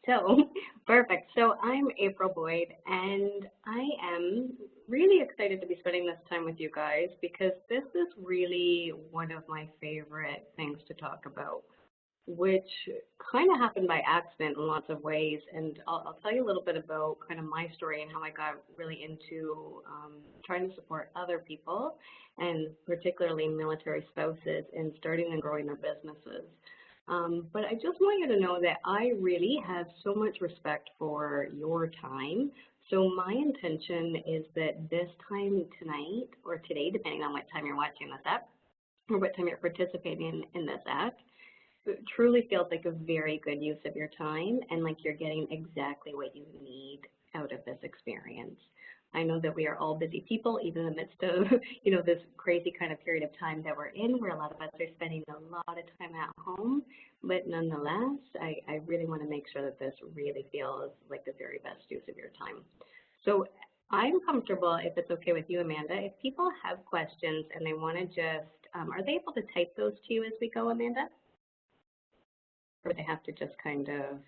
So, perfect. So I'm April Boyd, and I am really excited to be spending this time with you guys because this is really one of my favorite things to talk about, which kind of happened by accident in lots of ways. And I'll tell you a little bit about kind of my story and how I got really into trying to support other people, and particularly military spouses, in starting and growing their businesses. But I just want you to know that I really have so much respect for your time. So my intention is that this time tonight or today, depending on what time you're watching this at or what time you're participating in this at, it truly feels like a very good use of your time and like you're getting exactly what you need out of this experience. I know that we are all busy people, even in the midst of, this crazy kind of period of time that we're in, where a lot of us are spending a lot of time at home. But nonetheless, I really want to make sure that this really feels like the very best use of your time. So I'm comfortable, if it's okay with you, Amanda, if people have questions and they want to just, are they able to type those to you as we go, Amanda? Or they have to just kind of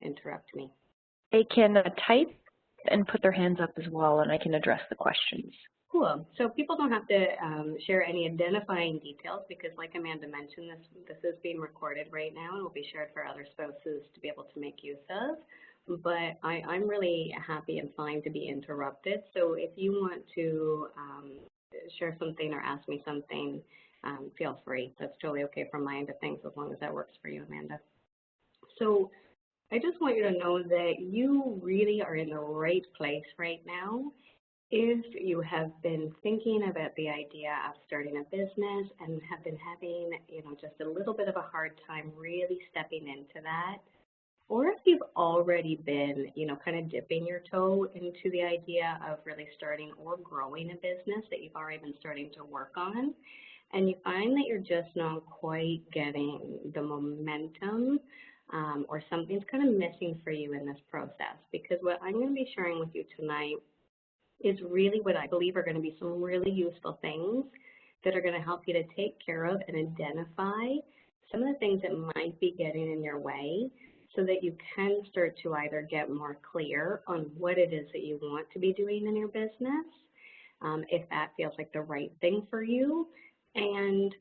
interrupt me? They can type and put their hands up as well, and I can address the questions. Cool. So people don't have to share any identifying details because, like Amanda mentioned, this is being recorded right now and will be shared for other spouses to be able to make use of. But I'm really happy and fine to be interrupted. So if you want to share something or ask me something, feel free. That's totally okay from my end of things as long as that works for you, Amanda. So I just want you to know that you really are in the right place right now if you have been thinking about the idea of starting a business and have been having, just a little bit of a hard time really stepping into that, or if you've already been, kind of dipping your toe into the idea of really starting or growing a business that you've already been starting to work on, and you find that you're just not quite getting the momentum or something's kind of missing for you in this process, because what I'm going to be sharing with you tonight is really what I believe are going to be some really useful things that are going to help you to take care of and identify some of the things that might be getting in your way so that you can start to either get more clear on what it is that you want to be doing in your business, if that feels like the right thing for you, and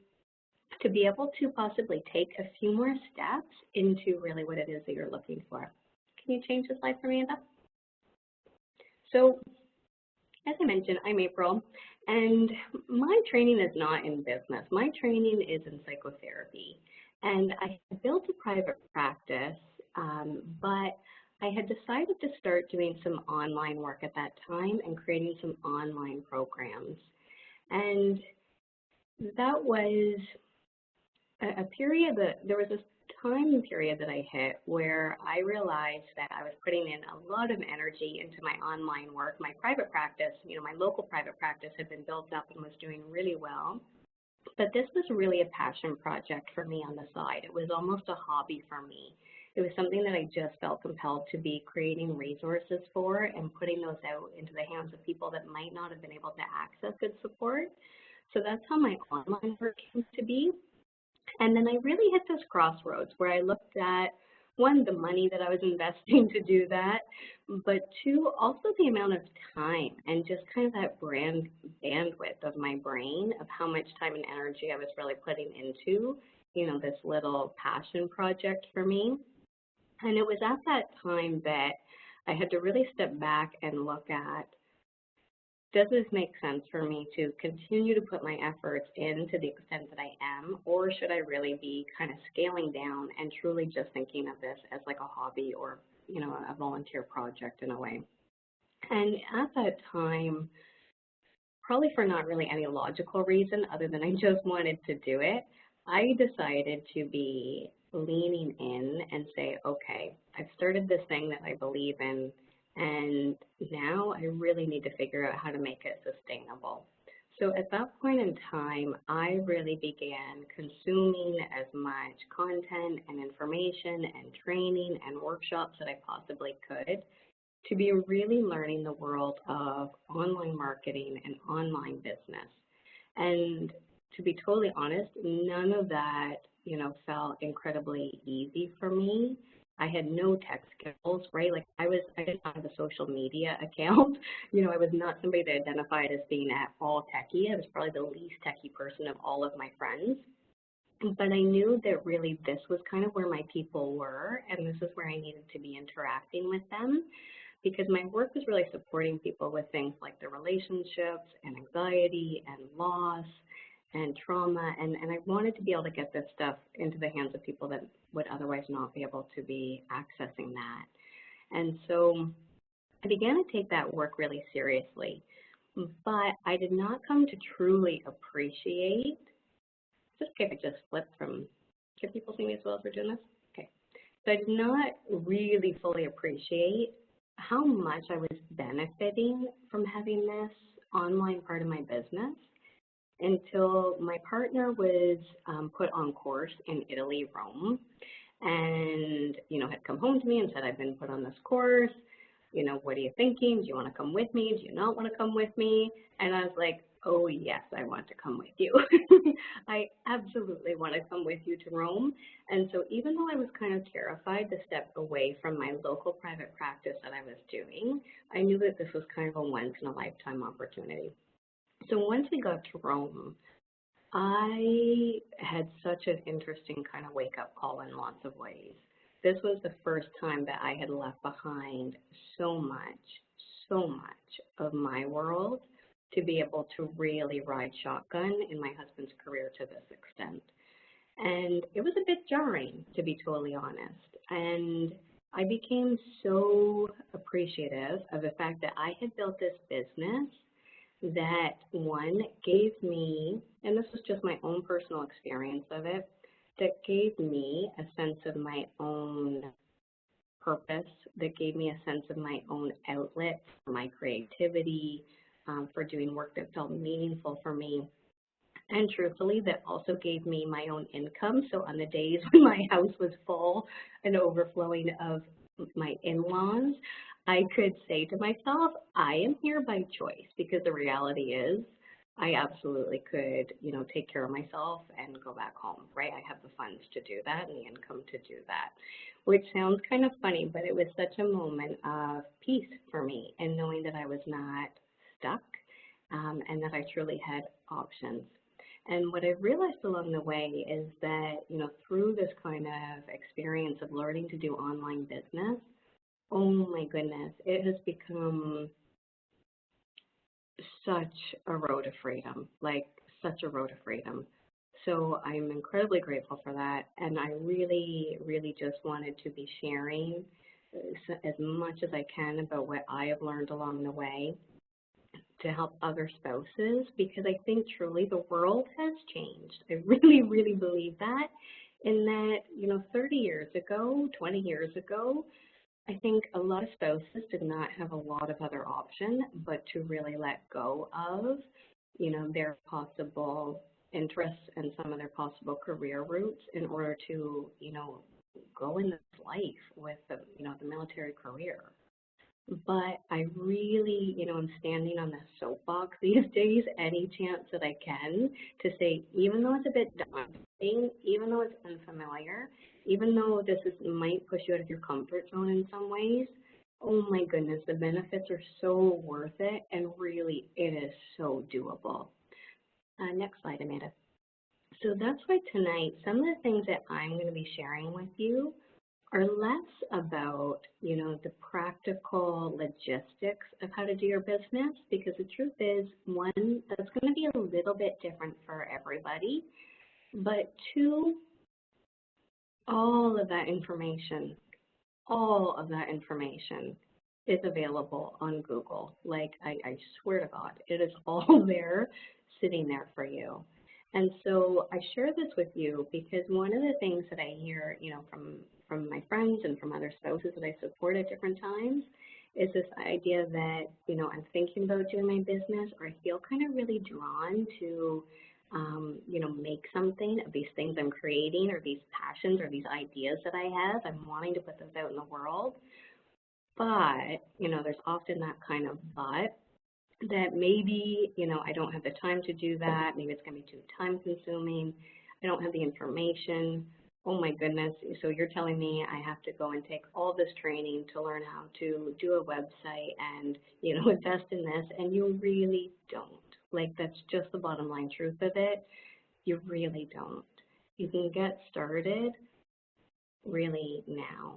to be able to possibly take a few more steps into really what it is that you're looking for. Can you change the slide for me, Amanda? So, as I mentioned, I'm April, and my training is not in business. My training is in psychotherapy, and I built a private practice, but I had decided to start doing some online work at that time and creating some online programs. And that was a period there was this time period that I hit where I realized that I was putting in a lot of energy into my online work. My private practice, my local private practice had been built up and was doing really well. But this was really a passion project for me on the side. It was almost a hobby for me. It was something that I just felt compelled to be creating resources for and putting those out into the hands of people that might not have been able to access good support. So that's how my online work came to be. And then I really hit this crossroads where I looked at, one, the money that I was investing to do that, but two, also the amount of time and just kind of that bandwidth of my brain of how much time and energy I was really putting into, this little passion project for me. And it was at that time that I had to really step back and look at, does this make sense for me to continue to put my efforts in to the extent that I am, or should I really be kind of scaling down and truly just thinking of this as like a hobby or, a volunteer project in a way? And at that time, probably for not really any logical reason other than I just wanted to do it, I decided to be leaning in and say, okay, I've started this thing that I believe in, and now I really need to figure out how to make it sustainable. So at that point in time, I really began consuming as much content and information and training and workshops that I possibly could to be really learning the world of online marketing and online business. And to be totally honest, none of that, felt incredibly easy for me. I had no tech skills, right? Like I didn't have a social media account. I was not somebody that identified as being at all techie. I was probably the least techie person of all of my friends. But I knew that really this was kind of where my people were, and this is where I needed to be interacting with them, because my work was really supporting people with things like their relationships and anxiety and loss and trauma, and I wanted to be able to get this stuff into the hands of people that would otherwise not be able to be accessing that. And so I began to take that work really seriously, but I did not come to truly appreciate. Just okay if I just flip from, can people see me as well as we're doing this? Okay. So I did not really fully appreciate how much I was benefiting from having this online part of my business until my partner was put on course in Italy, Rome, and, had come home to me and said, I've been put on this course. What are you thinking? Do you want to come with me? Do you not want to come with me? And I was like, oh, yes, I want to come with you. I absolutely want to come with you to Rome. And so even though I was kind of terrified to step away from my local private practice that I was doing, I knew that this was kind of a once-in-a-lifetime opportunity. So once we got to Rome, I had such an interesting kind of wake-up call in lots of ways. This was the first time that I had left behind so much of my world to be able to really ride shotgun in my husband's career to this extent. And it was a bit jarring, to be totally honest. And I became so appreciative of the fact that I had built this business that, one, gave me, and this was just my own personal experience of it, that gave me a sense of my own purpose, that gave me a sense of my own outlet for my creativity, for doing work that felt meaningful for me. And truthfully, that also gave me my own income. So on the days when my house was full and overflowing of my in-laws, I could say to myself, I am here by choice, because the reality is I absolutely could, take care of myself and go back home, right? I have the funds to do that and the income to do that, which sounds kind of funny, but it was such a moment of peace for me, and knowing that I was not stuck and that I truly had options. And what I've realized along the way is that, through this kind of experience of learning to do online business, oh my goodness, it has become such a road to freedom, like such a road to freedom. So I'm incredibly grateful for that. And I really, really just wanted to be sharing as much as I can about what I have learned along the way to help other spouses, because I think truly the world has changed. I really, really believe that, in that, 30 years ago, 20 years ago, I think a lot of spouses did not have a lot of other option but to really let go of, their possible interests and some of their possible career routes in order to, go in this life with the, the military career. But I really, I'm standing on the soapbox these days, any chance that I can, to say, even though it's a bit daunting, even though it's unfamiliar, even though this might push you out of your comfort zone in some ways, oh my goodness, the benefits are so worth it, and really, it is so doable. Next slide, Amanda. So that's why tonight, some of the things that I'm going to be sharing with you are less about, the practical logistics of how to do your business, because the truth is, one, that's going to be a little bit different for everybody, but two, all of that information is available on Google. Like, I swear to God, it is all there, sitting there for you. And so I share this with you because one of the things that I hear, from my friends and from other spouses that I support at different times is this idea that, I'm thinking about doing my business, or I feel kind of really drawn to, make something of these things I'm creating, or these passions or these ideas that I have. I'm wanting to put those out in the world. But, there's often that kind of but, that maybe, I don't have the time to do that. Maybe it's going to be too time consuming. I don't have the information, oh my goodness, so you're telling me I have to go and take all this training to learn how to do a website and, invest in this, and you really don't. Like, that's just the bottom line truth of it. You really don't. You can get started really now.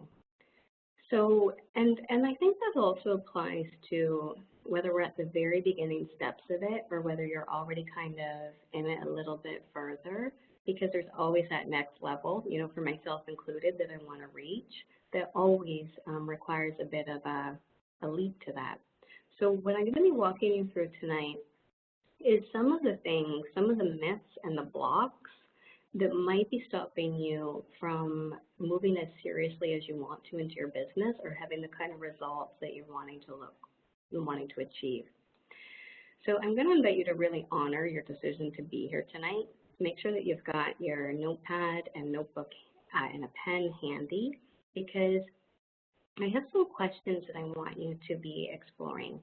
So, and I think that also applies to whether we're at the very beginning steps of it or whether you're already kind of in it a little bit further, because there's always that next level, for myself included, that I want to reach, that always requires a bit of a leap to that. So what I'm going to be walking you through tonight is some of the things, some of the myths and the blocks that might be stopping you from moving as seriously as you want to into your business or having the kind of results that you're wanting to achieve. So I'm going to invite you to really honor your decision to be here tonight. Make sure that you've got your notepad and notebook and a pen handy, because I have some questions that I want you to be exploring.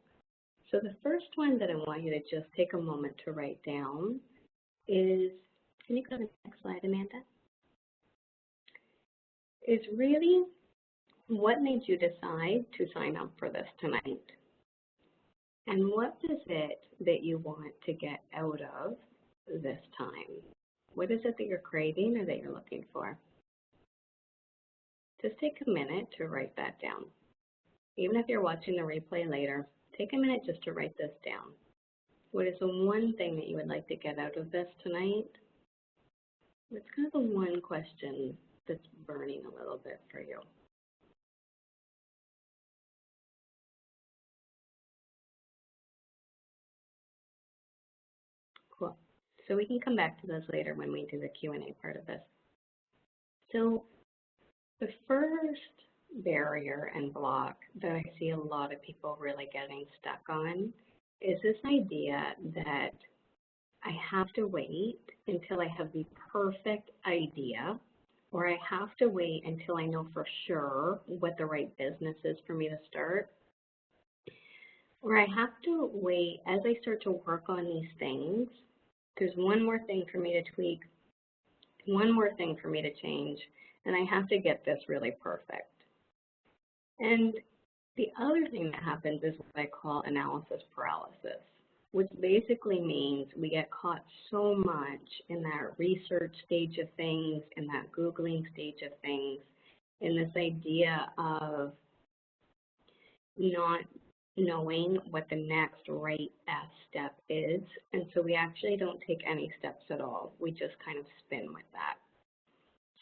So the first one that I want you to just take a moment to write down is, can you go to the next slide, Amanda? Is really, what made you decide to sign up for this tonight? And what is it that you want to get out of this time? What is it that you're craving or that you're looking for? Just take a minute to write that down. Even if you're watching the replay later, take a minute just to write this down. What is the one thing that you would like to get out of this tonight? What's kind of the one question that's burning a little bit for you? Cool. So we can come back to those later when we do the Q&A part of this. So the first barrier and block that I see a lot of people really getting stuck on is this idea that I have to wait until I have the perfect idea, or I have to wait until I know for sure what the right business is for me to start, or I have to wait as I start to work on these things. There's one more thing for me to tweak, one more thing for me to change, and I have to get this really perfect. And the other thing that happens is what I call analysis paralysis, which basically means we get caught so much in that research stage of things, in that Googling stage of things, in this idea of not knowing what the next right step is. And so we actually don't take any steps at all. We just kind of spin with that.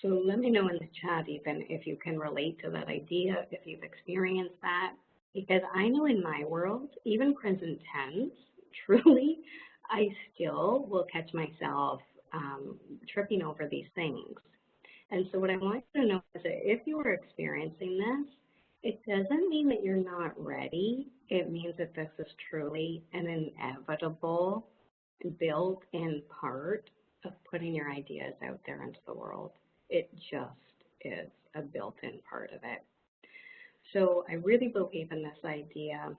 So let me know in the chat even if you can relate to that idea, if you've experienced that, because I know in my world, even present tense, truly, I still will catch myself tripping over these things. And so what I want you to know is that if you are experiencing this, it doesn't mean that you're not ready. It means that this is truly an inevitable, built-in part of putting your ideas out there into the world. It just is a built-in part of it. So I really believe in this idea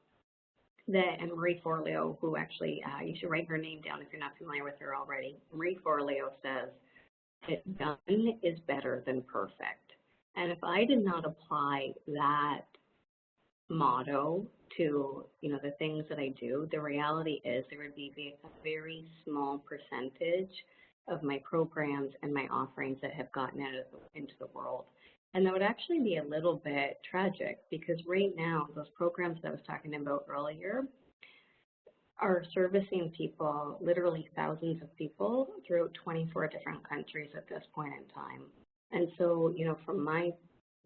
that, and Marie Forleo, who actually, you should write her name down if you're not familiar with her already. Marie Forleo says that done is better than perfect. And if I did not apply that motto to, the things that I do, the reality is there would be a very small percentage of my programs and my offerings that have gotten into the world. And that would actually be a little bit tragic, because right now, those programs that I was talking about earlier are servicing people, literally thousands of people, throughout 24 different countries at this point in time. And so, from my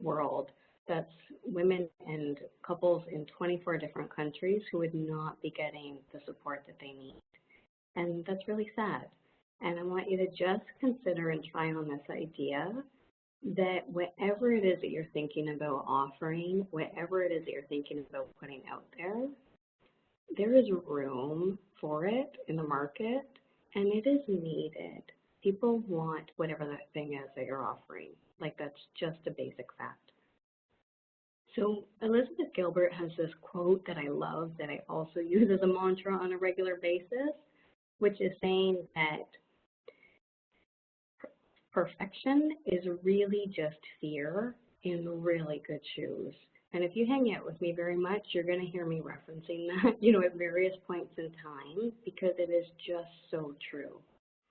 world, that's women and couples in 24 different countries who would not be getting the support that they need. And that's really sad. And I want you to just consider and try on this idea that whatever it is that you're thinking about offering, whatever it is that you're thinking about putting out there is room for it in the market, and it is needed. People want whatever that thing is that you're offering. Like, that's just a basic fact. So Elizabeth Gilbert has this quote that I love that I also use as a mantra on a regular basis, which is saying that Perfection is really just fear in really good shoes. And if you hang out with me very much, you're going to hear me referencing that, at various points in time because it is just so true.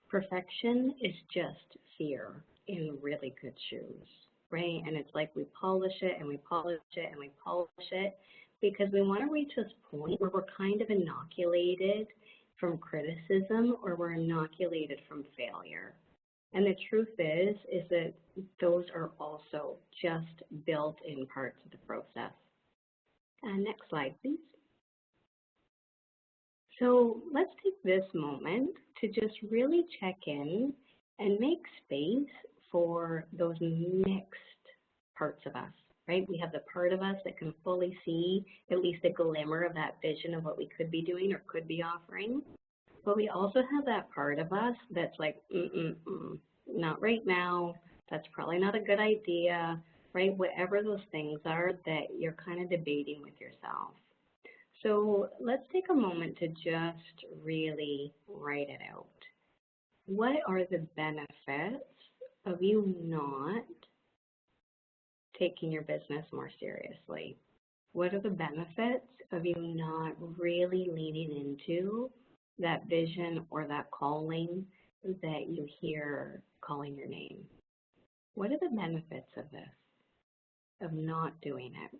Perfection is just fear in really good shoes, right? And it's like we polish it and we polish it and we polish it because we want to reach this point where we're kind of inoculated from criticism or we're inoculated from failure. And the truth is that those are also just built-in parts of the process. Next slide, please. So let's take this moment to just really check in and make space for those mixed parts of us, right? We have the part of us that can fully see at least a glimmer of that vision of what we could be doing or could be offering. But we also have that part of us that's like, not right now, that's probably not a good idea, right? Whatever those things are that you're kind of debating with yourself. So let's take a moment to just really write it out. What are the benefits of you not taking your business more seriously? What are the benefits of you not really leaning into that vision or that calling that you hear calling your name? What are the benefits of this, of not doing it?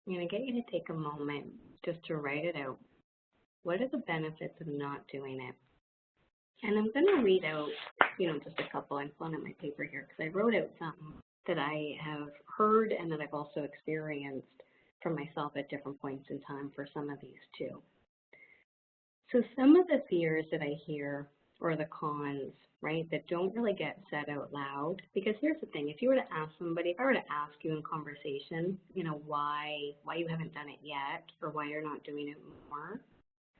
I'm going to get you to take a moment just to write it out. What are the benefits of not doing it? And I'm going to read out, just a couple. I'm pulling out my paper here because I wrote out something that I have heard and that I've also experienced for myself at different points in time for some of these too. So some of the fears that I hear or the cons, right, that don't really get said out loud, because here's the thing, if you were to ask somebody, if I were to ask you in conversation, why you haven't done it yet or why you're not doing it more,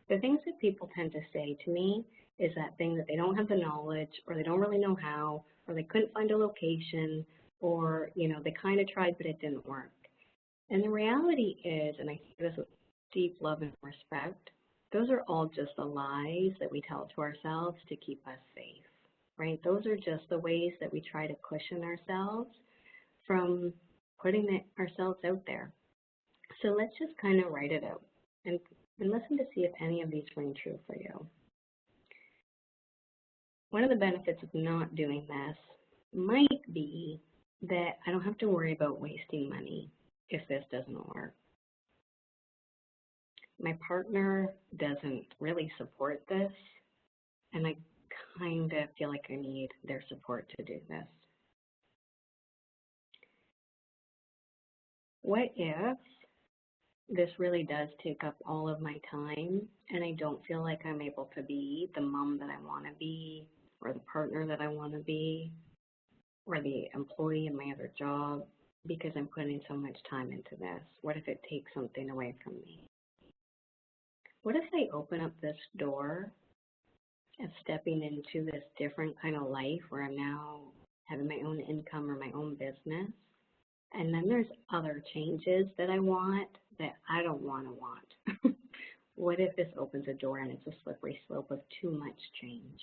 the things that people tend to say to me is that thing that they don't have the knowledge or they don't really know how or they couldn't find a location or, they kind of tried but it didn't work. And the reality is, and I say this with deep love and respect, those are all just the lies that we tell to ourselves to keep us safe, right? Those are just the ways that we try to cushion ourselves from putting ourselves out there. So let's just kind of write it out and listen to see if any of these ring true for you. One of the benefits of not doing this might be that I don't have to worry about wasting money if this doesn't work. My partner doesn't really support this, and I kind of feel like I need their support to do this. What if this really does take up all of my time and I don't feel like I'm able to be the mom that I want to be or the partner that I want to be or the employee in my other job because I'm putting so much time into this? What if it takes something away from me? What if I open up this door of stepping into this different kind of life where I'm now having my own income or my own business, and then there's other changes that I want that I don't want to want? What if this opens a door and it's a slippery slope of too much change?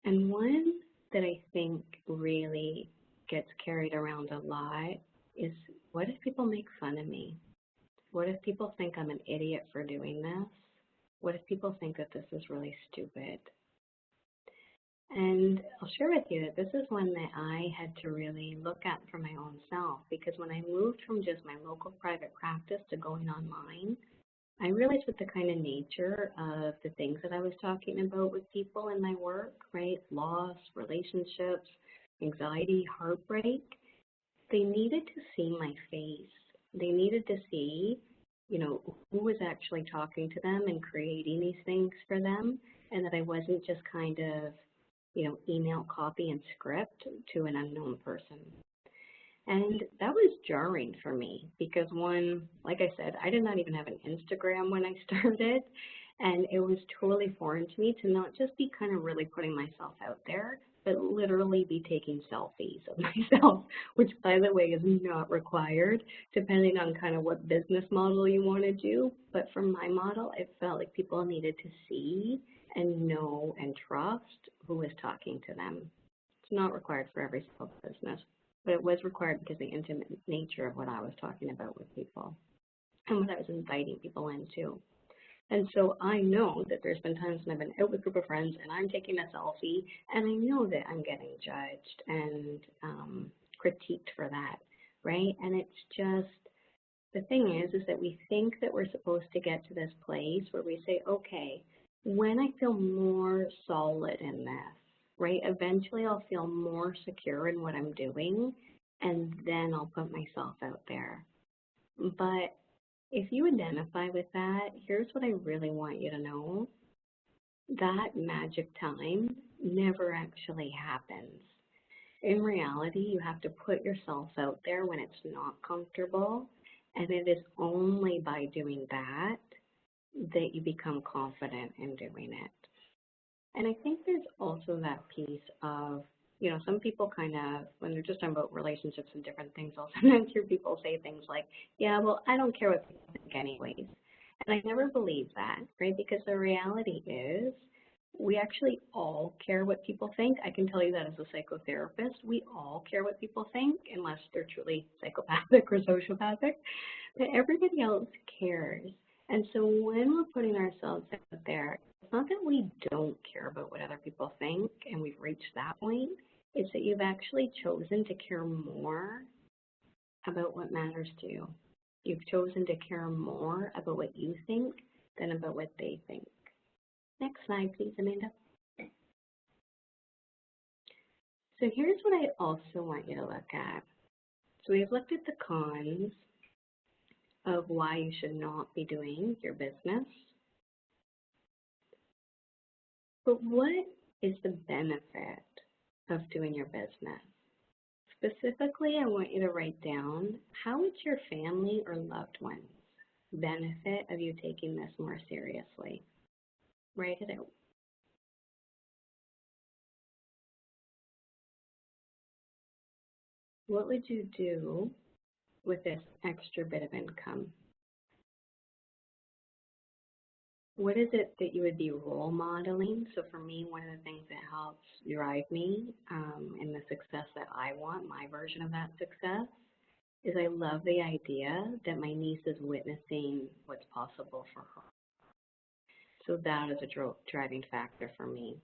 And one that I think really gets carried around a lot is, what if people make fun of me? What if people think I'm an idiot for doing this? What if people think that this is really stupid? And I'll share with you that this is one that I had to really look at for my own self, because when I moved from just my local private practice to going online, I realized with the kind of nature of the things that I was talking about with people in my work, right, loss, relationships, anxiety, heartbreak, they needed to see my face. They needed to see, who was actually talking to them and creating these things for them, and that I wasn't just kind of, email copy and script to an unknown person. And that was jarring for me because, one, like I said, I did not even have an Instagram when I started, and it was totally foreign to me to not just be kind of really putting myself out there, but literally be taking selfies of myself, which, by the way, is not required depending on kind of what business model you want to do. But for my model, it felt like people needed to see and know and trust who is talking to them. It's not required for every single business, but it was required because of the intimate nature of what I was talking about with people and what I was inviting people into. And so I know that there's been times when I've been out with a group of friends and I'm taking a selfie and I know that I'm getting judged and critiqued for that, right? And it's just, the thing is that we think that we're supposed to get to this place where we say, okay, when I feel more solid in this, right, eventually I'll feel more secure in what I'm doing and then I'll put myself out there. But if you identify with that, here's what I really want you to know. That magic time never actually happens. In reality, you have to put yourself out there when it's not comfortable, and it is only by doing that that you become confident in doing it. And I think there's also that piece of, some people kind of, when they're just talking about relationships and different things, I'll sometimes hear people say things like, yeah, well, I don't care what people think anyways. And I never believe that, right? Because the reality is we actually all care what people think. I can tell you that as a psychotherapist. We all care what people think, unless they're truly psychopathic or sociopathic. But everybody else cares. And so when we're putting ourselves out there, it's not that we don't care about what other people think and we've reached that point. It's that you've actually chosen to care more about what matters to you. You've chosen to care more about what you think than about what they think. Next slide, please, Amanda. So here's what I also want you to look at. So we've looked at the cons of why you should not be doing your business. But what is the benefit of doing your business? Specifically, I want you to write down, how would your family or loved ones benefit of you taking this more seriously? Write it out. What would you do with this extra bit of income? What is it that you would be role modeling? So for me, one of the things that helps drive me in the success that I want, my version of that success, is I love the idea that my niece is witnessing what's possible for her. So that is a driving factor for me.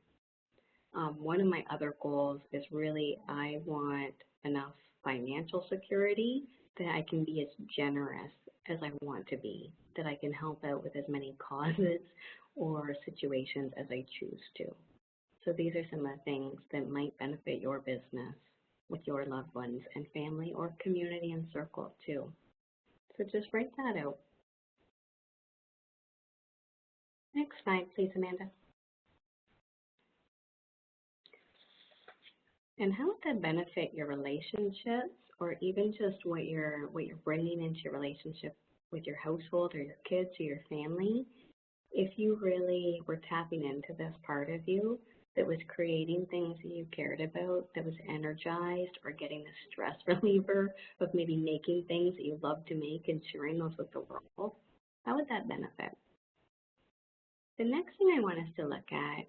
One of my other goals is really I want enough financial security that I can be as generous as I want to be, that I can help out with as many causes or situations as I choose to. So these are some of the things that might benefit your business with your loved ones and family or community and circle too. So just write that out. Next slide, please, Amanda. And how would that benefit your relationships, or even just what you're bringing into your relationship with your household or your kids or your family, if you really were tapping into this part of you that was creating things that you cared about, that was energized, or getting the stress reliever of maybe making things that you love to make and sharing those with the world, how would that benefit? The next thing I want us to look at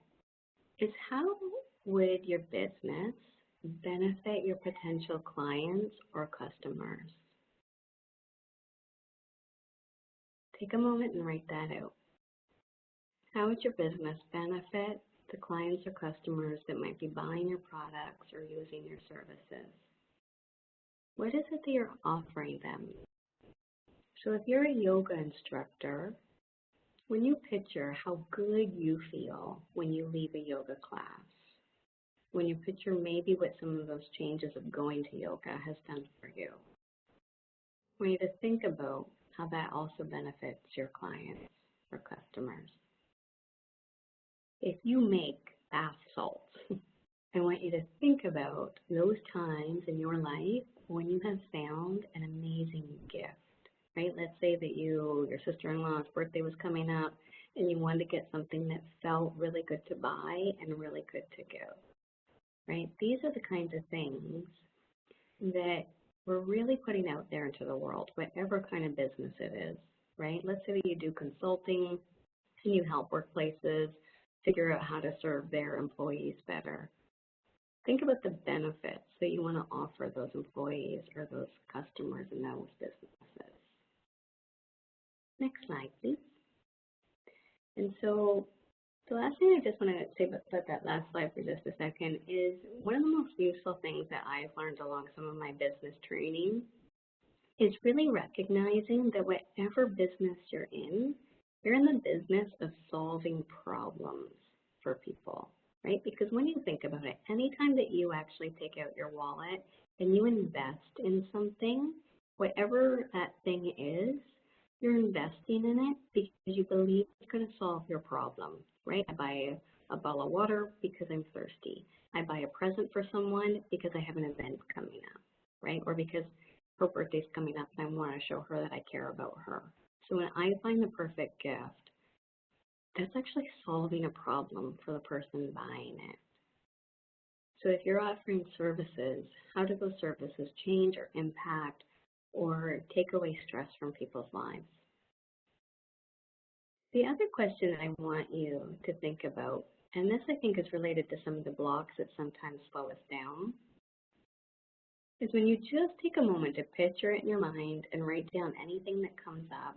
is how would your business benefit your potential clients or customers? Take a moment and write that out. How would your business benefit the clients or customers that might be buying your products or using your services? What is it that you're offering them? So if you're a yoga instructor, when you picture how good you feel when you leave a yoga class, when you picture maybe what some of those changes of going to yoga has done for you, I want you to think about how that also benefits your clients or customers. If you make bath salts, I want you to think about those times in your life when you have found an amazing gift, right? Let's say that your sister-in-law's birthday was coming up and you wanted to get something that felt really good to buy and really good to give, right? These are the kinds of things that we're really putting out there into the world, whatever kind of business it is, right? Let's say that you do consulting and you help workplaces figure out how to serve their employees better. Think about the benefits that you want to offer those employees or those customers in those businesses. Next slide, please. And so the last thing I just want to say about that last slide for just a second is one of the most useful things that I've learned along some of my business training is really recognizing that whatever business you're in the business of solving problems for people, right? Because when you think about it, anytime that you actually take out your wallet and you invest in something, whatever that thing is, you're investing in it because you believe it's going to solve your problem, right? I buy a bottle of water because I'm thirsty. I buy a present for someone because I have an event coming up, right? Or because her birthday's coming up and I want to show her that I care about her. So when I find the perfect gift, that's actually solving a problem for the person buying it. So if you're offering services, how do those services change or impact or take away stress from people's lives? The other question I want you to think about, and this I think is related to some of the blocks that sometimes slow us down, is when you just take a moment to picture it in your mind and write down anything that comes up.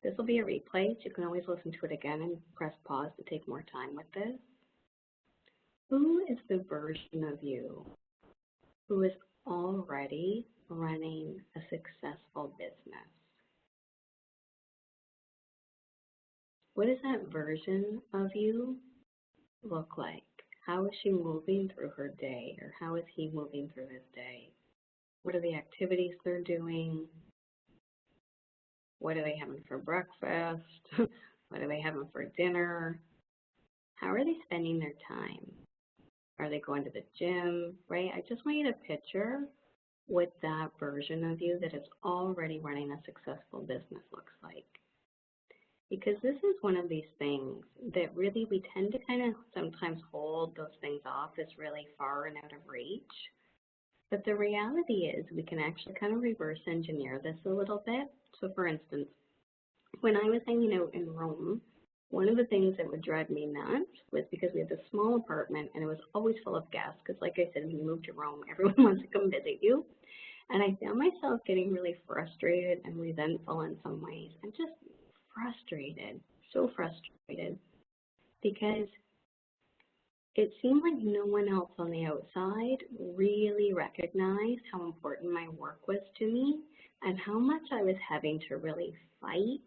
This will be a replay, so you can always listen to it again and press pause to take more time with this. Who is the version of you who is already running a successful business? What does that version of you look like? How is she moving through her day, or how is he moving through his day? What are the activities they're doing? What are they having for breakfast? What are they having for dinner? How are they spending their time? Are they going to the gym, right? I just want you to picture what that version of you that is already running a successful business looks like. Because this is one of these things that really we tend to kind of sometimes hold those things off as really far and out of reach. But the reality is we can actually kind of reverse engineer this a little bit. So for instance, when I was hanging out in Rome, one of the things that would drive me nuts was because we had this small apartment and it was always full of guests. Because like I said, when you move to Rome, everyone wants to come visit you. And I found myself getting really frustrated and resentful in some ways and just frustrated, so frustrated, because it seemed like no one else on the outside really recognized how important my work was to me and how much I was having to really fight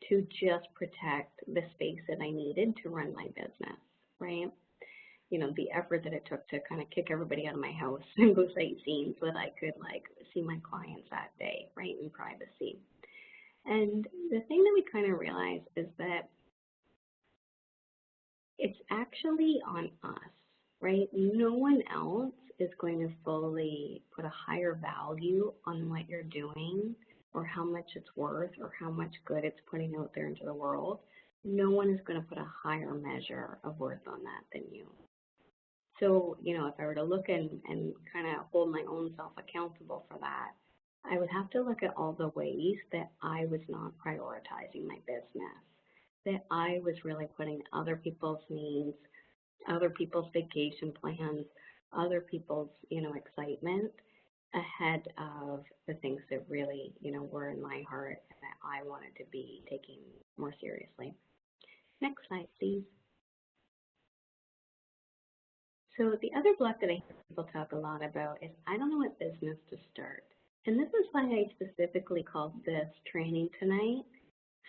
to just protect the space that I needed to run my business, right? You know, the effort that it took to kind of kick everybody out of my house and go sightseeing so that I could like see my clients that day, right, in privacy. And the thing that we kind of realized is that it's actually on us, right? No one else is going to fully put a higher value on what you're doing or how much it's worth or how much good it's putting out there into the world. No one is going to put a higher measure of worth on that than you. So, you know, if I were to look and kind of hold my own self accountable for that, I would have to look at all the ways that I was not prioritizing my business, that I was really putting other people's needs, other people's vacation plans, other people's, you know, excitement ahead of the things that really, you know, were in my heart and that I wanted to be taking more seriously. Next slide, please. So the other block that I hear people talk a lot about is I don't know what business to start. And this is why I specifically called this training tonight,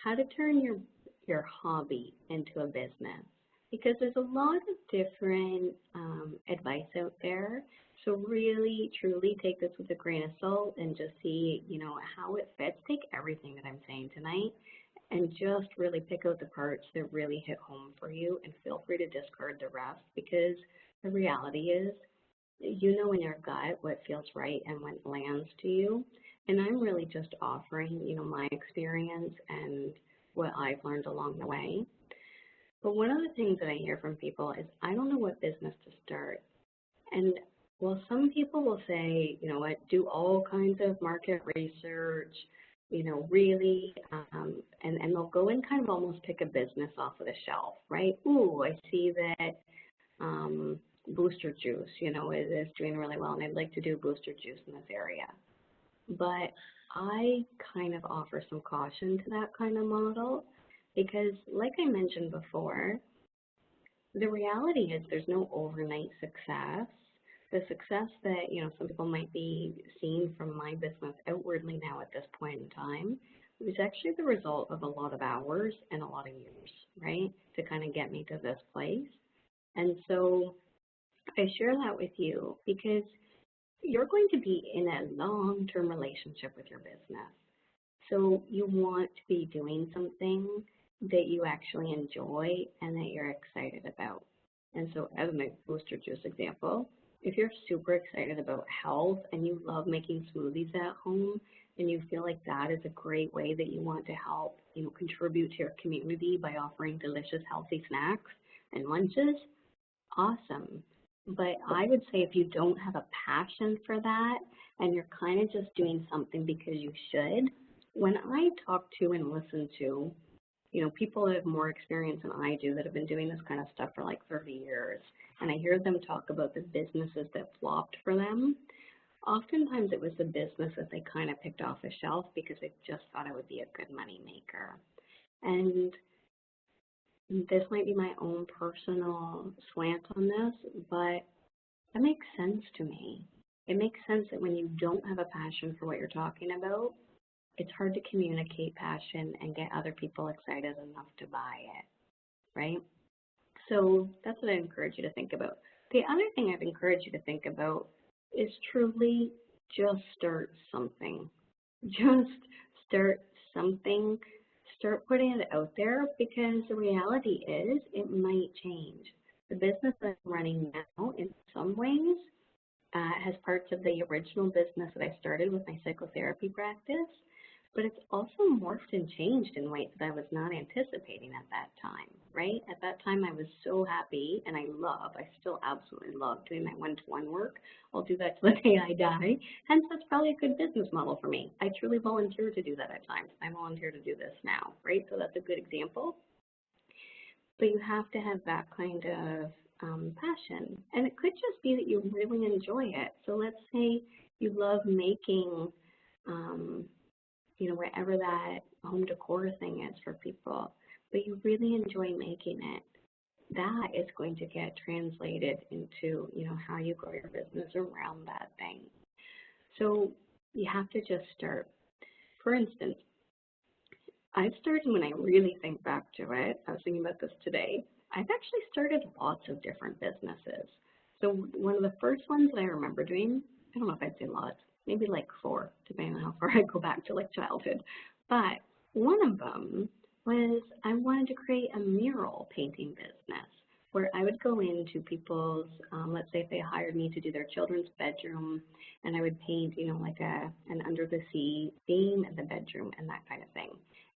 how to turn your hobby into a business. Because there's a lot of different advice out there. So really, truly take this with a grain of salt and just see, you know, how it fits. Take everything that I'm saying tonight and just really pick out the parts that really hit home for you and feel free to discard the rest, because the reality is, you know in your gut what feels right and what lands to you. And I'm really just offering, you know, my experience and what I've learned along the way. But one of the things that I hear from people is, I don't know what business to start. And well, some people will say, you know what, do all kinds of market research, really, and they'll go and kind of almost pick a business off of the shelf, right? Ooh, I see that Booster Juice, is doing really well, and I'd like to do Booster Juice in this area. But I kind of offer some caution to that kind of model because, like I mentioned before, the reality is there's no overnight success. The success that, some people might be seeing from my business outwardly now at this point in time was actually the result of a lot of hours and a lot of years, right, to kind of get me to this place. And so I share that with you because you're going to be in a long-term relationship with your business. So you want to be doing something that you actually enjoy and that you're excited about. And so as my Booster Juice example, if you're super excited about health and you love making smoothies at home and you feel like that is a great way that you want to help, contribute to your community by offering delicious, healthy snacks and lunches, awesome. But I would say if you don't have a passion for that and you're kind of just doing something because you should, when I talk to and listen to, people that have more experience than I do that have been doing this kind of stuff for like 30 years, and I hear them talk about the businesses that flopped for them, oftentimes it was the business that they kind of picked off the shelf because they just thought it would be a good money maker. And this might be my own personal slant on this, but that makes sense to me. It makes sense that when you don't have a passion for what you're talking about, it's hard to communicate passion and get other people excited enough to buy it, right? So that's what I encourage you to think about. The other thing I'd encourage you to think about is truly just start something. Just start something. Start putting it out there because the reality is it might change. The business that I'm running now in some ways has parts of the original business that I started with my psychotherapy practice, but it's also morphed and changed in ways that I was not anticipating at that time, right? At that time, I was so happy, and I still absolutely love doing my one-to-one work. I'll do that till the day I die, hence that's probably a good business model for me. I truly volunteer to do that at times. I volunteer to do this now, right? So that's a good example. But you have to have that kind of passion, and it could just be that you really enjoy it. So let's say you love making wherever that home decor thing is for people, but you really enjoy making it, that is going to get translated into, how you grow your business around that thing. So you have to just start. For instance, I've started, when I really think back to it, I was thinking about this today, I've actually started lots of different businesses. So one of the first ones that I remember doing, I don't know if I'd say lots, maybe like 4, depending on how far I go back to like childhood. But one of them was I wanted to create a mural painting business where I would go into people's, let's say if they hired me to do their children's bedroom, and I would paint, like an under the sea theme in the bedroom and that kind of thing.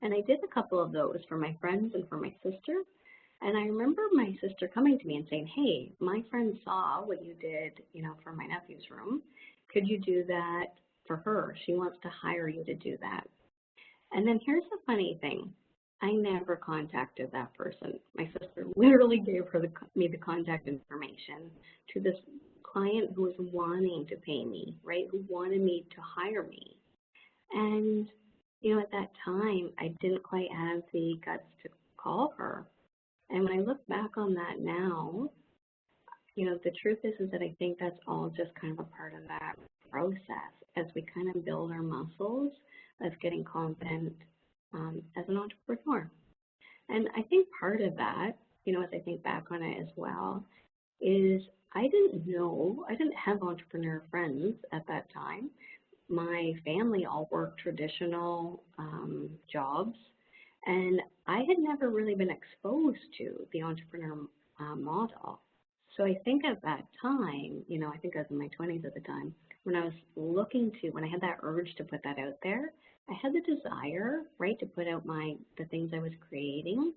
And I did a couple of those for my friends and for my sister. And I remember my sister coming to me and saying, hey, my friend saw what you did, for my nephew's room. Could you do that for her? She wants to hire you to do that. And then here's the funny thing. I never contacted that person. My sister literally gave me the contact information to this client who was wanting to pay me, right, who wanted me to hire me. And, at that time, I didn't quite have the guts to call her. And when I look back on that now, the truth is that I think that's all just kind of a part of that process as we kind of build our muscles of getting confident as an entrepreneur. And I think part of that, as I think back on it as well, is I didn't have entrepreneur friends at that time. My family all worked traditional jobs, and I had never really been exposed to the entrepreneur model. So I think at that time, I think I was in my 20s at the time, when I had that urge to put that out there, I had the desire, right, to put out the things I was creating,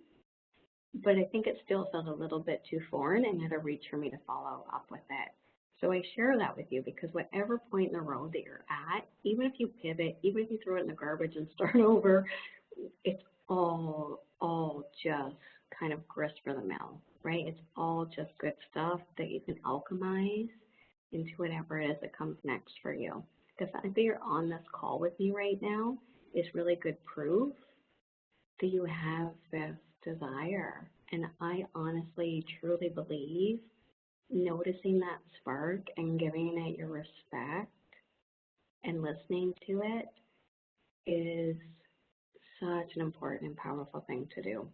but I think it still felt a little bit too foreign and had a reach for me to follow up with it. So I share that with you because whatever point in the road that you're at, even if you pivot, even if you throw it in the garbage and start over, it's all just kind of grist for the mill, right? It's all just good stuff that you can alchemize into whatever it is that comes next for you. The fact that you're on this call with me right now is really good proof that you have this desire. And I honestly, truly believe noticing that spark and giving it your respect and listening to it is such an important and powerful thing to do.